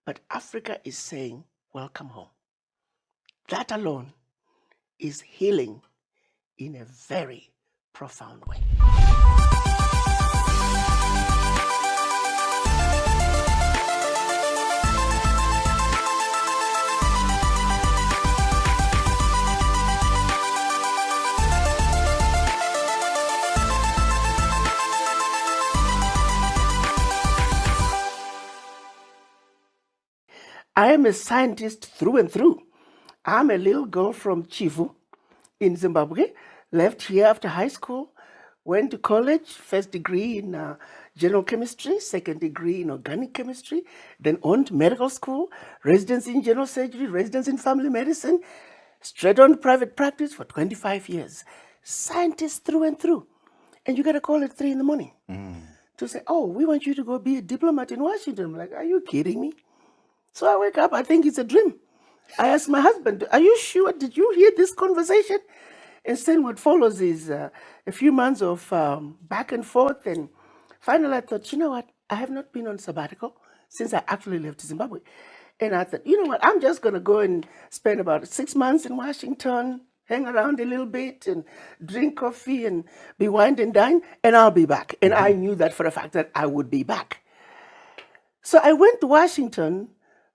but Africa is saying, welcome home. That alone is healing in a very profound way. I am a scientist through and through. I'm a little girl from Chivu in Zimbabwe, left here after high school, went to college, first degree in general chemistry, second degree in organic chemistry, then on to medical school, residency in general surgery, residency in family medicine, straight on to private practice for 25 years. Scientist through and through. And you get a call at 3 a.m. to say, oh, we want you to go be a diplomat in Washington. I'm like, are you kidding me? So I wake up, I think it's a dream. I ask my husband, are you sure? Did you hear this conversation? And then what follows is a few months of back and forth. And finally I thought, you know what? I have not been on sabbatical since I actually left Zimbabwe. And I thought, you know what? I'm just going to go and spend about 6 months in Washington, hang around a little bit and drink coffee and be wined and dine, and I'll be back. And I knew that for a fact that I would be back. So I went to Washington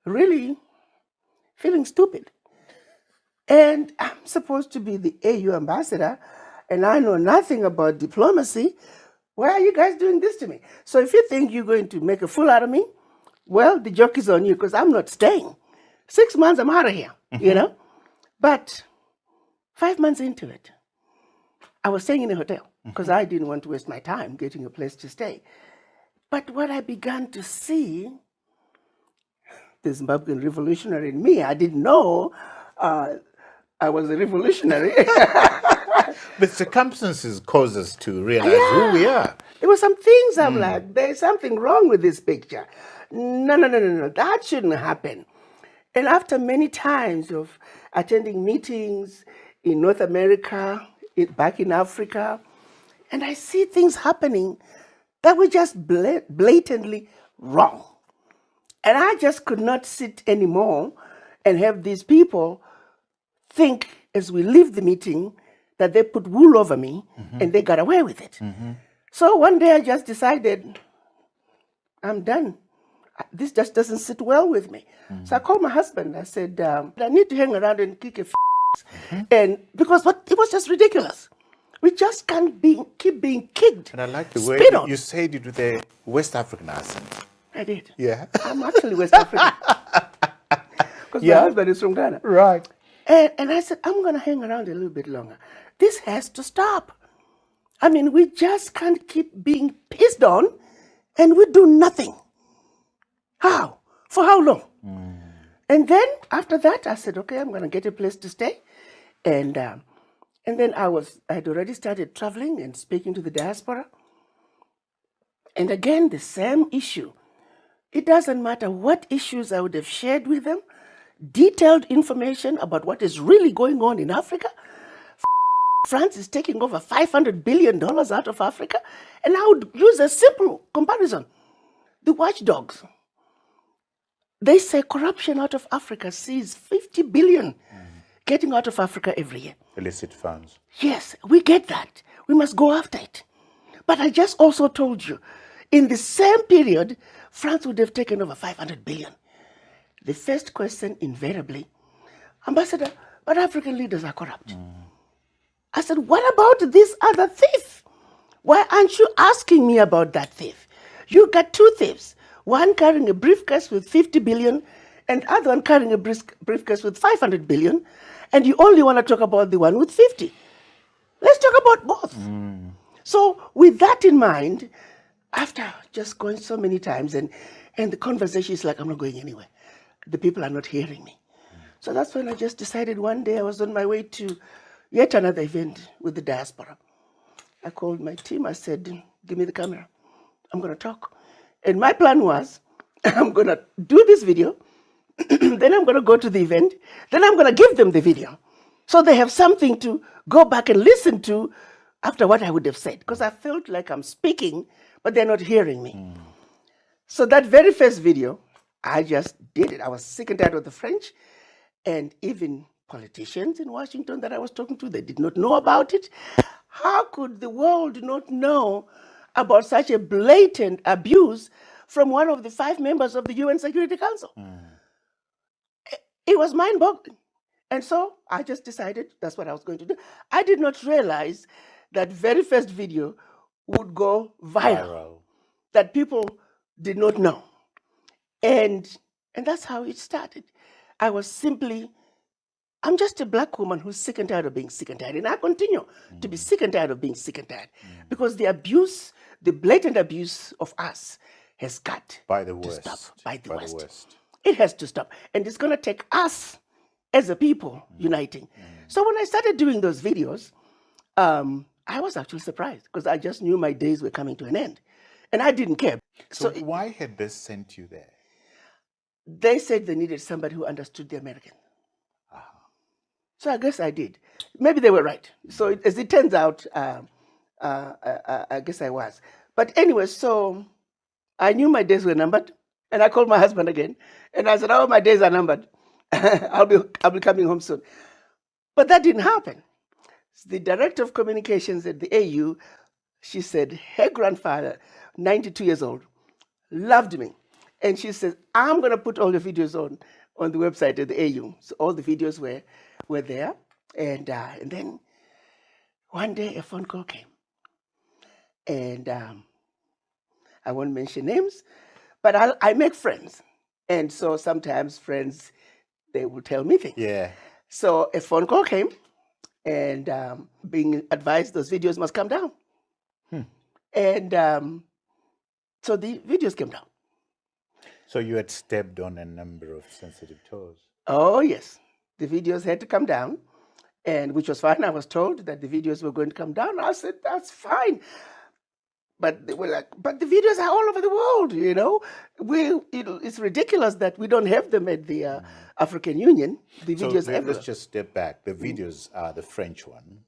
really feeling stupid. And I'm supposed to be the AU ambassador, and I know nothing about diplomacy. Why are you guys doing this to me? So if you think you're going to make a fool out of me, well, the joke is on you, because I'm not staying. 6 months, I'm out of here, you know? But 5 months into it, I was staying in a hotel, because I didn't want to waste my time getting a place to stay. But what I began to see, the Zimbabwean revolutionary in me, I didn't know I was a revolutionary. But circumstances cause us to realize who we are. There were some things I'm like, there's something wrong with this picture. No, that shouldn't happen. And after many times of attending meetings in North America, back in Africa, and I see things happening that were just blatantly wrong. And I just could not sit anymore and have these people think, as we leave the meeting, that they put wool over me and they got away with it. So one day I just decided, I'm done. This just doesn't sit well with me. So I called my husband. I said, I need to hang around and kick a and because it was just ridiculous. We just can't keep being kicked. And I like the way you said it with a West African accent. I did. Yeah. I'm actually West African. Because my husband is from Ghana. Right. And I said, I'm going to hang around a little bit longer. This has to stop. I mean, we just can't keep being pissed on and we do nothing. How? For how long? And then after that, I said, okay, I'm going to get a place to stay. And then I had already started traveling and speaking to the diaspora. And again, the same issue. It doesn't matter what issues I would have shared with them, detailed information about what is really going on in Africa. France is taking over $500 billion out of Africa. And I would use a simple comparison. The watchdogs, they say corruption out of Africa sees 50 billion getting out of Africa every year. Illicit funds. Yes, we get that. We must go after it. But I just also told you, in the same period, France would have taken over 500 billion. The first question invariably, Ambassador, but African leaders are corrupt. I said, what about this other thief? Why aren't you asking me about that thief? You got two thieves, one carrying a briefcase with 50 billion and the other one carrying a briefcase with 500 billion, and you only want to talk about the one with 50. Let's talk about both. So with that in mind, after just going so many times and the conversation is like, I'm not going anywhere. The people are not hearing me. So that's when I just decided one day I was on my way to yet another event with the diaspora. I called my team. I said, give me the camera. I'm going to talk. And my plan was, I'm going to do this video. Then I'm going to go to the event. Then I'm going to give them the video. So they have something to go back and listen to after what I would have said. Because I felt like I'm speaking, but they're not hearing me. So that very first video, I just did it. I was sick and tired of the French, and even politicians in Washington that I was talking to, they did not know about it. How could the world not know about such a blatant abuse from one of the 5 members of the UN Security Council? It was mind-boggling. And so I just decided that's what I was going to do. I did not realize that very first video would go viral. That people did not know. And that's how it started. I'm just a black woman who's sick and tired of being sick and tired. And I continue to be sick and tired of being sick and tired. Because the abuse, the blatant abuse of us has got to stop by the West. It has to stop. And it's going to take us as a people uniting. So when I started doing those videos, I was actually surprised because I just knew my days were coming to an end. And I didn't care. So why had they sent you there? They said they needed somebody who understood the American. So I guess I did. Maybe they were right. So as it turns out, I guess I was. But anyway, so I knew my days were numbered. And I called my husband again. And I said, oh, my days are numbered. I'll be coming home soon. But that didn't happen. The director of communications at the AU, she said her grandfather, 92 years old, loved me. And she says, I'm going to put all the videos on the website at the AU. So all the videos were there. And then one day a phone call came. And I won't mention names, but I make friends. And so sometimes friends, they will tell me things. Yeah. So a phone call came, and being advised those videos must come down. And so the videos came down. So you had stepped on a number of sensitive toes. Oh, yes. The videos had to come down, and which was fine. I was told that the videos were going to come down. I said, that's fine. But they were like, but the videos are all over the world, you know. It's ridiculous that we don't have them at the African Union. The videos so let's just step back. The videos are the French one.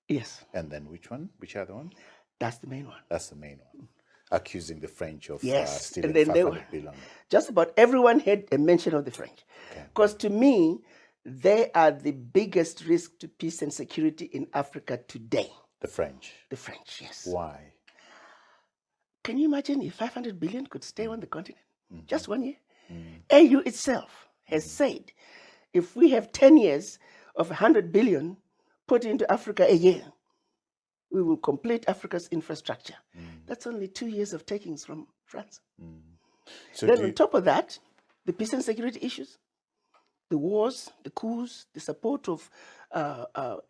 Yes. And then which one? Which other one? That's the main one. That's the main one. Accusing the French of and stealing then 500 billion. Just about everyone had a mention of the French. Because to me, they are the biggest risk to peace and security in Africa today. The French? The French, yes. Why? Can you imagine if 500 billion could stay on the continent? Just 1 year? AU itself has said, if we have 10 years of 100 billion put into Africa a year, we will complete Africa's infrastructure. That's only 2 years of takings from France. So then on top of that, the peace and security issues, the wars, the coups, the support of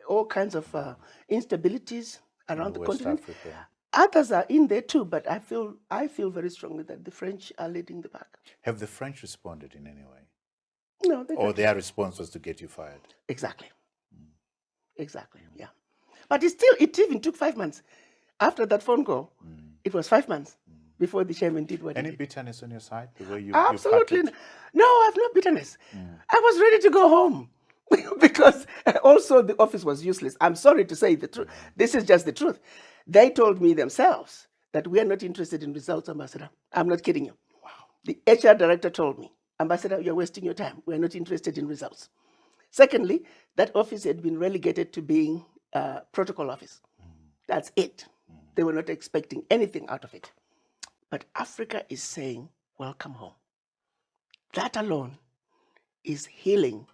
all kinds of instabilities around the continent. Africa. Others are in there too, but I feel very strongly that the French are leading the pack. Have the French responded in any way? No, or their response was to get you fired? Exactly. Exactly, yeah. But it even took 5 months. After that phone call, it was 5 months before the chairman did what he did. Any bitterness on your side? The way you Absolutely. No, I have no bitterness. I was ready to go home because also the office was useless. I'm sorry to say the truth. This is just the truth. They told me themselves that we are not interested in results, Ambassador. I'm not kidding you. Wow. The HR director told me, Ambassador, you're wasting your time. We're not interested in results. Secondly, that office had been relegated to being a protocol office. That's it. They were not expecting anything out of it. But Africa is saying, welcome home. That alone is healing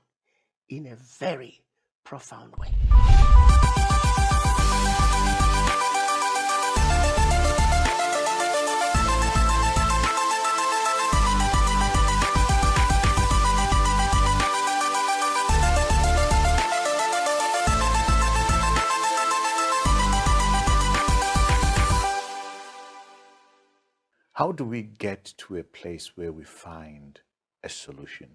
in a very profound way. How do we get to a place where we find a solution?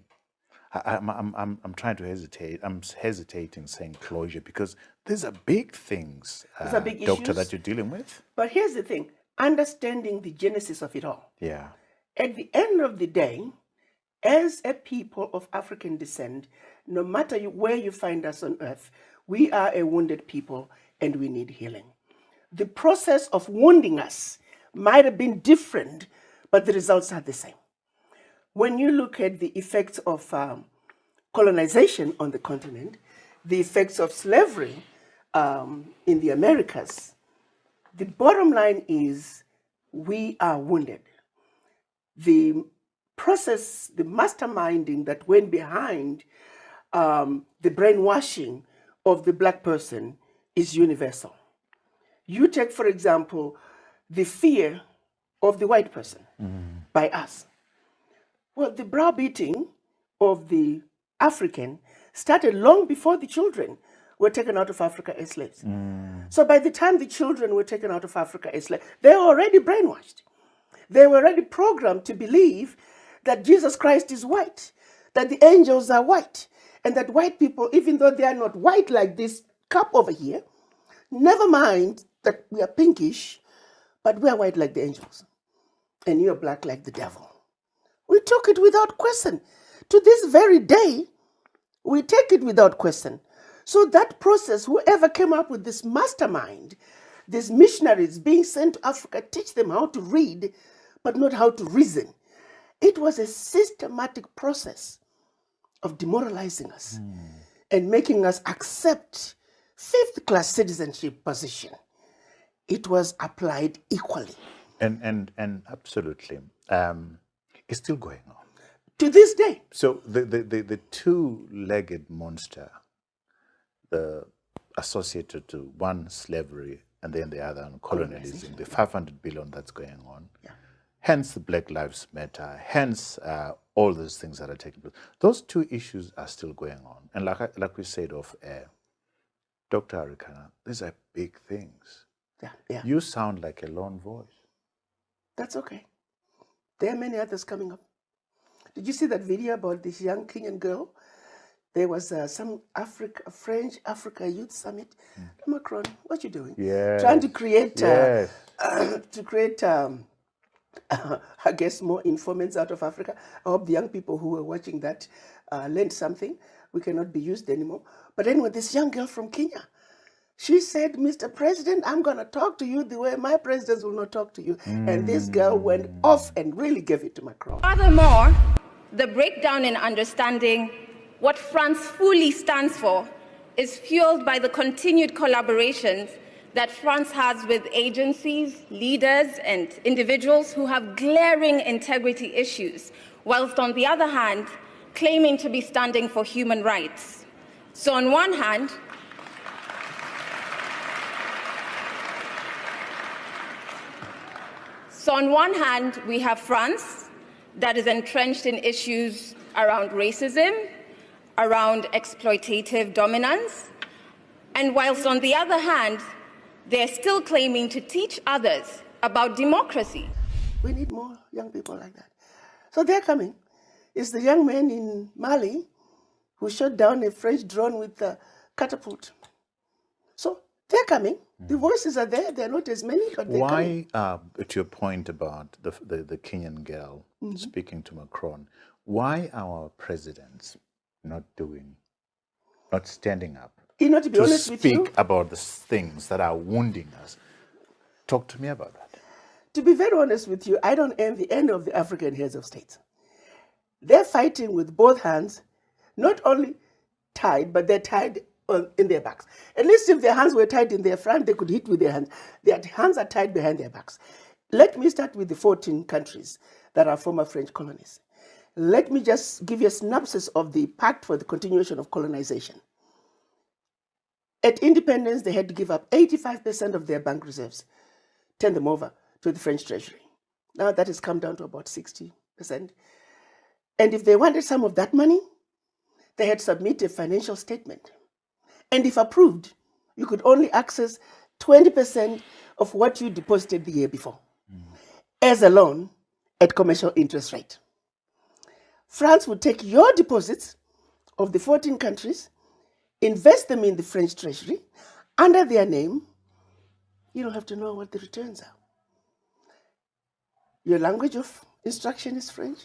I'm trying to hesitate. I'm hesitating saying closure because these are big things, These are big Doctor, issues. that you're dealing with. But here's the thing, understanding the genesis of it all. Yeah. At the end of the day, as a people of African descent, no matter where you find us on earth, we are a wounded people and we need healing. The process of wounding us might have been different, but the results are the same. when you look at the effects of colonization on the continent, the effects of slavery in the Americas, the bottom line is we are wounded. The process, the masterminding that went behind the brainwashing of the black person is universal. You take, for example, the fear of the white person by us. Well, the browbeating of the African started long before the children were taken out of Africa as slaves. So by the time the children were taken out of Africa as slaves, they were already brainwashed. They were already programmed to believe that Jesus Christ is white, that the angels are white, and that white people, even though they are not white like this cup over here, never mind that we are pinkish, but we are white like the angels, and you're black like the devil. We took it without question. To this very day, we take it without question. So that process, whoever came up with this mastermind, these missionaries being sent to Africa, teach them how to read, but not how to reason. It was a systematic process of demoralizing us and making us accept fifth-class citizenship position. It was applied equally. And absolutely. It's still going on. To this day. So the two-legged monster, the associated to one slavery and then the other on colonialism, the 500 billion that's going on, hence the Black Lives Matter, hence all those things that are taking place. Those two issues are still going on. And like we said off air, Dr. Aricana, these are big things. Yeah. You sound like a lone voice. That's okay. There are many others coming up. Did you see that video about this young Kenyan girl? There was some French Africa Youth Summit. Macron, what you doing? Yeah. Trying to create, I guess, more informants out of Africa. I hope the young people who were watching that learned something. We cannot be used anymore. But anyway, this young girl from Kenya, she said, Mr. President, I'm going to talk to you the way my presidents will not talk to you. And this girl went off and really gave it to Macron. Furthermore, the breakdown in understanding what France fully stands for is fueled by the continued collaborations that France has with agencies, leaders, and individuals who have glaring integrity issues, whilst on the other hand, claiming to be standing for human rights. So on one hand, we have France that is entrenched in issues around racism, around exploitative dominance, and whilst on the other hand, they're still claiming to teach others about democracy. We need more young people like that. So they're coming. It's the young man in Mali who shot down a French drone with a catapult. So they're coming. The voices are there. They're not as many, but they're coming. Why, to your point about the Kenyan girl speaking to Macron, why are our presidents not standing up to speak about the things that are wounding us? Talk to me about that. To be very honest with you, I don't envy any of the African heads of state. They're fighting with both hands, not only tied, but they're tied in their backs. At least if their hands were tied in their front, they could hit with their hands. Their hands are tied behind their backs. Let me start with the 14 countries that are former French colonies. Let me just give you a synopsis of the Pact for the Continuation of Colonization. At independence, they had to give up 85% of their bank reserves, turn them over to the French Treasury. Now that has come down to about 60%. And if they wanted some of that money, they had to submit a financial statement. And if approved, you could only access 20% of what you deposited the year before as a loan at commercial interest rate. France would take your deposits of the 14 countries, invest them in the French Treasury under their name. You don't have to know what the returns are. Your language of instruction is French.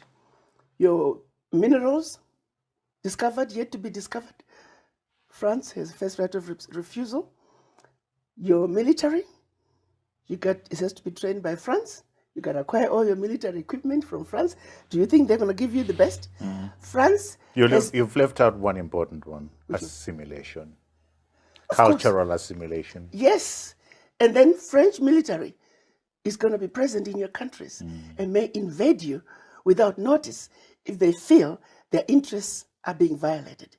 Your minerals discovered, yet to be discovered, France has first right of refusal. Your military, it has to be trained by France. You can acquire all your military equipment from France. Do you think they're going to give you the best? France You've left out one important one, assimilation. Cultural assimilation. Yes. And then French military is going to be present in your countries and may invade you without notice if they feel their interests are being violated.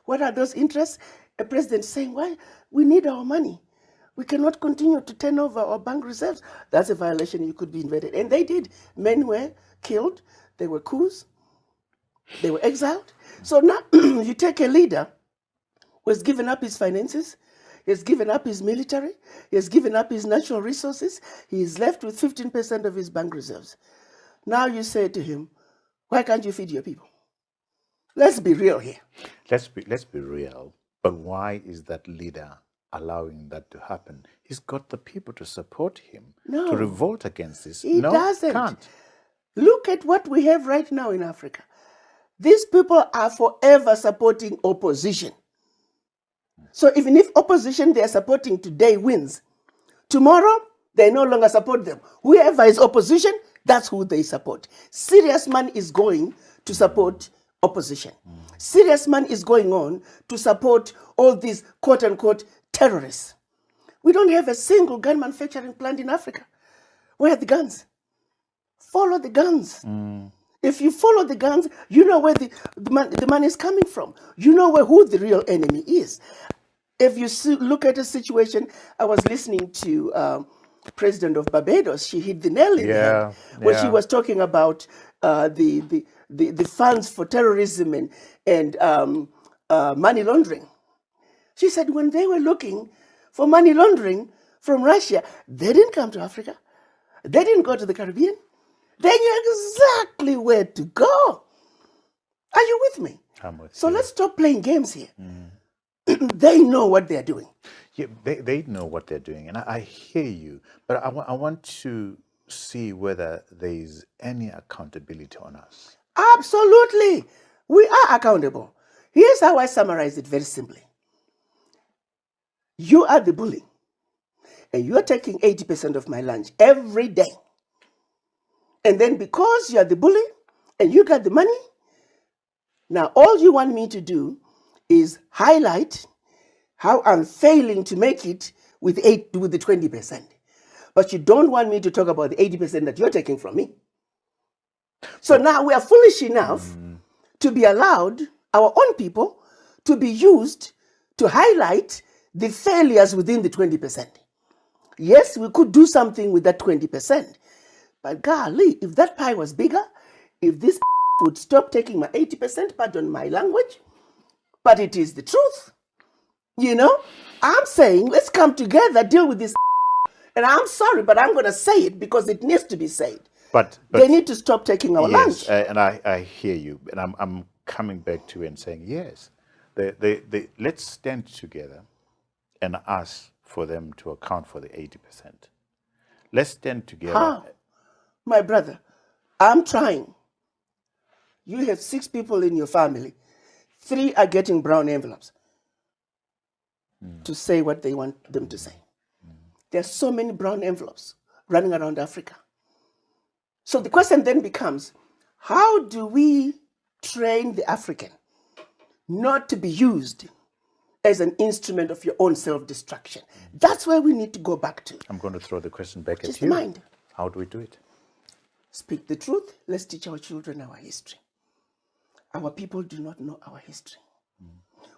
What are those interests? A president saying, well, we need our money. We cannot continue to turn over our bank reserves. That's a violation. You could be invaded. And they did. Men were killed. There were coups. They were exiled. So now you take a leader who has given up his finances, he has given up his military, he has given up his natural resources, he is left with 15% of his bank reserves. Now you say to him, why can't you feed your people? Let's be real here. Let's be real. But why is that leader allowing that to happen? He's got the people to support him, to revolt against this. He doesn't. Can't. Look at what we have right now in Africa. These people are forever supporting opposition. So even if opposition they are supporting today wins, tomorrow they no longer support them. Whoever is opposition, that's who they support. Serious money is going to support opposition. Serious money is going on to support all these quote-unquote terrorists. We don't have a single gun manufacturing plant in Africa. Where are the guns? Follow the guns. If you follow the guns, you know where the money is coming from. You know who the real enemy is. If you look at a situation, I was listening to President of Barbados. She hit the nail in the head when she was talking about the funds for terrorism and money laundering. She said when they were looking for money laundering from Russia, they didn't come to Africa. They didn't go to the Caribbean. They knew exactly where to go. Are you with me? I'm with so you. let's stop playing games here. They know what they're doing. Yeah, they know what they're doing, and I hear you. But I want to see whether there is any accountability on us. Absolutely. We are accountable. Here's how I summarize it very simply. You are the bully, and you're taking 80% of my lunch every day. And then because you're the bully and you got the money, now all you want me to do is highlight how I'm failing to make it with the 20%. But you don't want me to talk about the 80% that you're taking from me. So now we are foolish enough to be allowed our own people to be used to highlight the failures within the 20%. Yes, we could do something with that 20%. But golly, if that pie was bigger, if this would stop taking my 80%, pardon my language, but it is the truth. You know, I'm saying let's come together, deal with this. And I'm sorry, but I'm going to say it because it needs to be said. But they need to stop taking our lunch. And I hear you, and I'm coming back to you and saying yes. Let's stand together and ask for them to account for the 80%. Let's stand together. How? My brother, I'm trying. You have 6 people in your family. 3 are getting brown envelopes to say what they want them to say. There are so many brown envelopes running around Africa. So the question then becomes, how do we train the African not to be used as an instrument of your own self-destruction? That's where we need to go back to. I'm going to throw the question back Just at you. mind. How do we do it? Speak the truth. Let's teach our children our history. Our people do not know our history.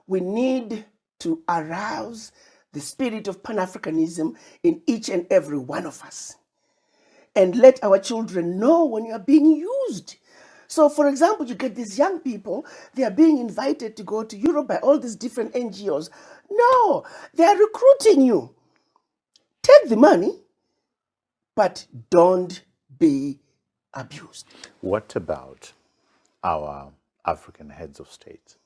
We need to arouse the spirit of Pan-Africanism in each and every one of us. And let our children know when you are being used. So, for example, you get these young people, they are being invited to go to Europe by all these different NGOs. No, they are recruiting you. Take the money, but don't be abused. What about our African heads of state?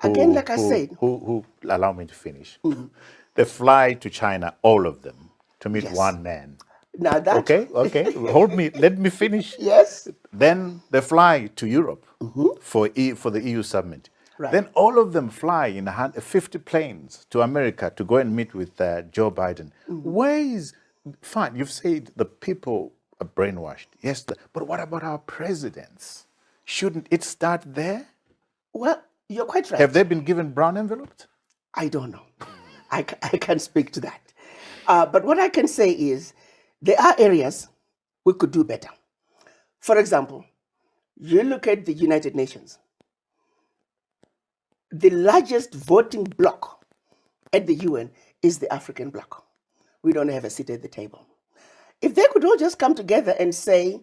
Again, like I said. Who allow me to finish. They fly to China, all of them, to meet one man. Now that... Okay. Hold me. Let me finish. Yes. Then they fly to Europe for the EU summit. Right. Then all of them fly in 50 planes to America to go and meet with Joe Biden. Where is... Fine, you've said the people brainwashed. Yes, but what about our presidents? Shouldn't it start there? Well, you're quite right. Have they been given brown envelopes? I don't know. I can't speak to that. But what I can say is there are areas we could do better. For example, you look at the United Nations. The largest voting bloc at the UN is the African bloc. We don't have a seat at the table. If they could all just come together and say,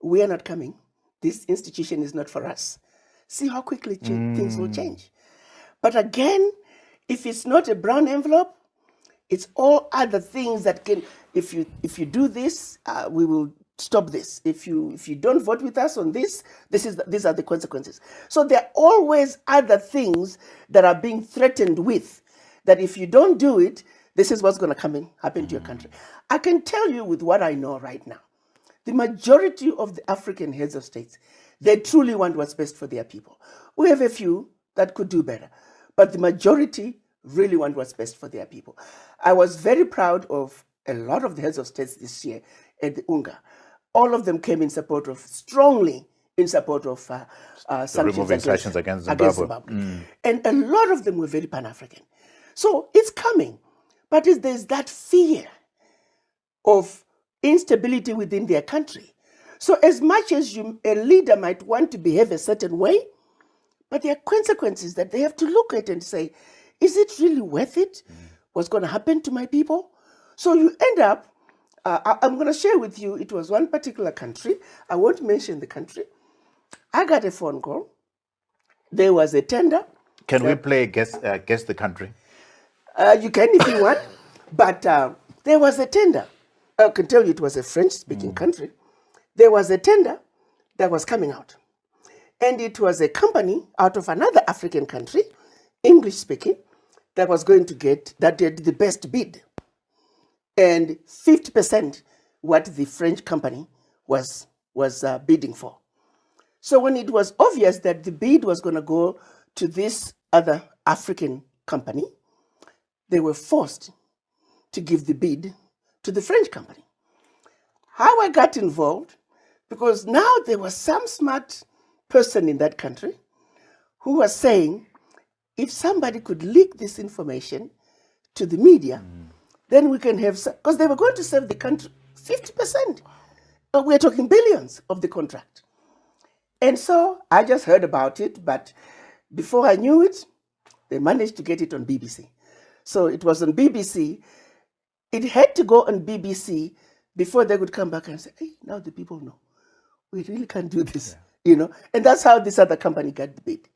we are not coming, this institution is not for us, see how quickly things will change. But again, if it's not a brown envelope, it's all other things that can, if you do this, we will stop this. If you don't vote with us on this, these are the consequences. So there are always other things that are being threatened with, that if you don't do it, this is what's going to happen to your country. I can tell you with what I know right now, the majority of the African heads of states, they truly want what's best for their people. We have a few that could do better, but the majority really want what's best for their people. I was very proud of a lot of the heads of states this year at the UNGA. All of them came strongly in support of sanctions against Zimbabwe. And a lot of them were very Pan-African. So it's coming, but there's that fear of instability within their country. So as much as a leader might want to behave a certain way, but there are consequences that they have to look at and say, is it really worth it? What's going to happen to my people? So you end up, I'm going to share with you, it was one particular country. I won't mention the country. I got a phone call. There was a tender. Can we play guess the country? You can if you want. But there was a tender. I can tell you it was a French-speaking country. There was a tender that was coming out. And it was a company out of another African country, English-speaking, that was going to that did the best bid. And 50% what the French company was bidding for. So when it was obvious that the bid was going to go to this other African company, they were forced to give the bid to the French company. How I got involved, because now there was some smart person in that country who was saying, if somebody could leak this information to the media, then we can have, because they were going to save the country 50%. We're talking billions of the contract. And so I just heard about it, but before I knew it, they managed to get it on BBC. So it was on BBC. It had to go on BBC before they would come back and say, hey, now the people know. We really can't do this, And that's how this other company got the bid.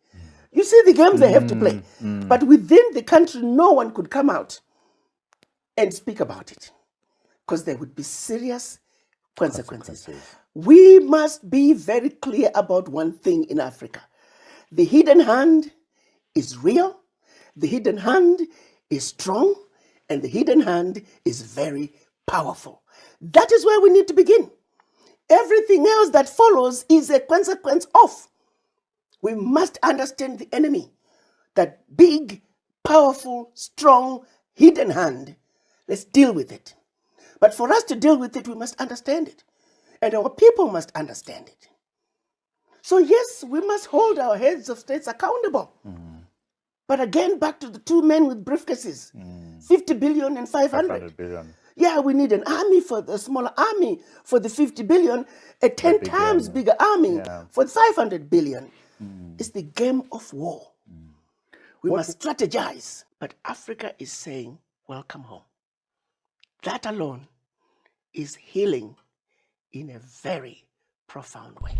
You see the games they have to play. But within the country, no one could come out and speak about it because there would be serious consequences. We must be very clear about one thing in Africa. The hidden hand is real, the hidden hand is strong, and the hidden hand is very powerful. That is where we need to begin. Everything else that follows is a consequence of. We must understand the enemy, that big, powerful, strong, hidden hand. Let's deal with it. But for us to deal with it, we must understand it. And our people must understand it. So yes, we must hold our heads of states accountable. But again, back to the two men with briefcases, 50 billion and 500 billion. Yeah, we need an army for the smaller army for the 50 billion, a 10 times bigger army for 500 billion. It's the game of war. We must strategize. But Africa is saying, welcome home. That alone is healing in a very profound way.